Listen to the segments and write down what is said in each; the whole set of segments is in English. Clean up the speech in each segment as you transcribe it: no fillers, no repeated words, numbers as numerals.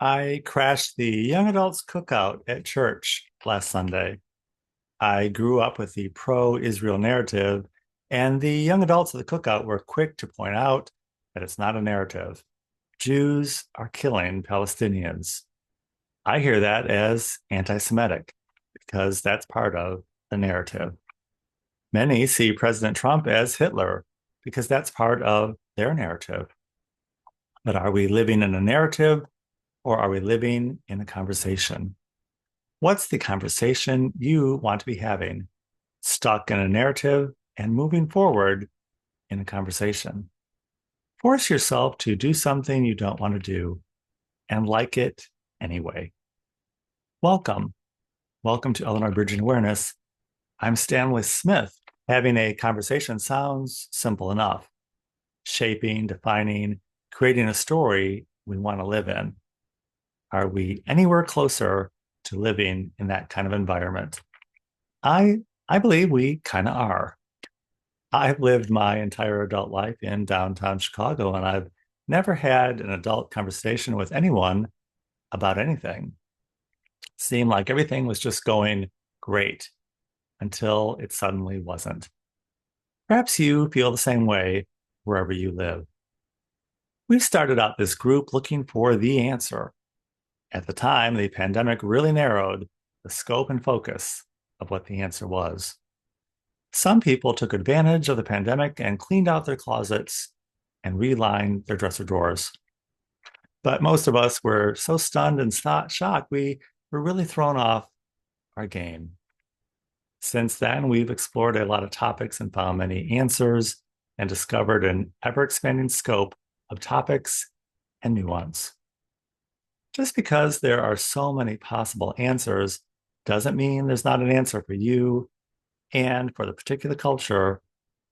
I crashed the young adults cookout at church last Sunday. I grew up with the pro-Israel narrative, and the young adults at the cookout were quick to point out that it's not a narrative. Jews are killing Palestinians. I hear that as anti-Semitic because that's part of the narrative. Many see President Trump as Hitler because that's part of their narrative. But are we living in a narrative or are we living in a conversation? What's the conversation you want to be having? Stuck in a narrative and moving forward in a conversation. Force yourself to do something you don't want to do and like it anyway. Welcome. Welcome to Illinois Bridging Awareness. I'm Stanley Smith. Having a conversation sounds simple enough. Shaping, defining, creating a story we want to live in. Are we anywhere closer to living in that kind of environment? I believe we kind of are. I've lived my entire adult life in downtown Chicago, and I've never had an adult conversation with anyone about anything. It seemed like everything was just going great until it suddenly wasn't. Perhaps you feel the same way wherever you live. We started out this group looking for the answer. At the time, the pandemic really narrowed the scope and focus of what the answer was. Some people took advantage of the pandemic and cleaned out their closets and relined their dresser drawers. But most of us were so stunned and shocked, we were really thrown off our game. Since then, we've explored a lot of topics and found many answers and discovered an ever expanding scope of topics and nuance. Just because there are so many possible answers doesn't mean there's not an answer for you and for the particular culture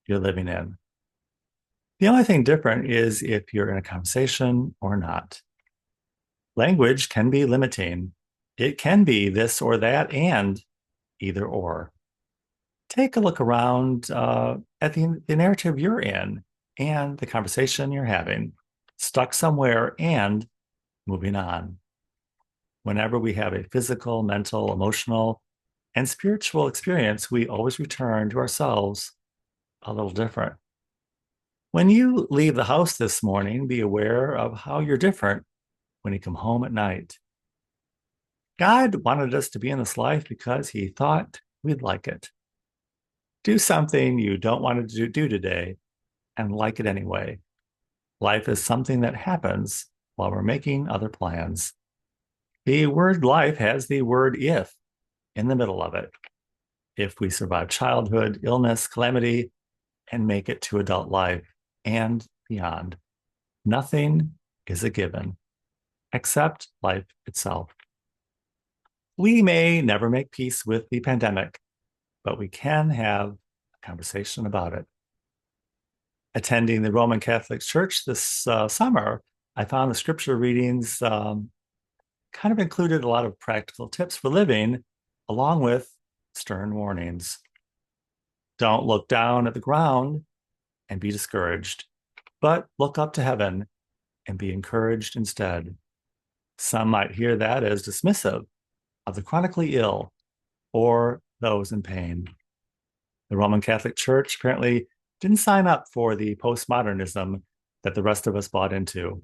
you're living in. The only thing different is if you're in a conversation or not. Language can be limiting. It can be this or that and either or. Take a look around at the narrative you're in and the conversation you're having, stuck somewhere and moving on. Whenever we have a physical, mental, emotional, and spiritual experience, we always return to ourselves a little different. When you leave the house this morning, be aware of how you're different when you come home at night. God wanted us to be in this life because he thought we'd like it. Do something you don't want to do today and like it anyway. Life is something that happens while we're making other plans. The word life has the word if in the middle of it. If we survive childhood, illness, calamity, and make it to adult life and beyond, nothing is a given except life itself. We may never make peace with the pandemic, but we can have a conversation about it. Attending the Roman Catholic Church this summer, I found the scripture readings kind of included a lot of practical tips for living, along with stern warnings. Don't look down at the ground and be discouraged, but look up to heaven and be encouraged instead. Some might hear that as dismissive of the chronically ill or those in pain. The Roman Catholic Church apparently didn't sign up for the postmodernism that the rest of us bought into.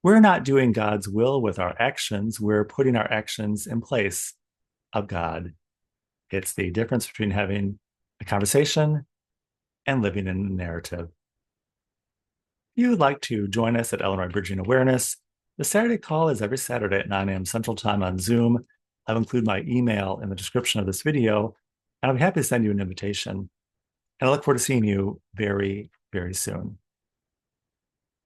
We're not doing God's will with our actions, we're putting our actions in place of God. It's the difference between having a conversation and living in a narrative. If you would like to join us at Illinois Bridging Awareness, the Saturday call is every Saturday at 9 a.m. Central Time on Zoom. I'll include my email in the description of this video, and I'll be happy to send you an invitation. And I look forward to seeing you very, very soon.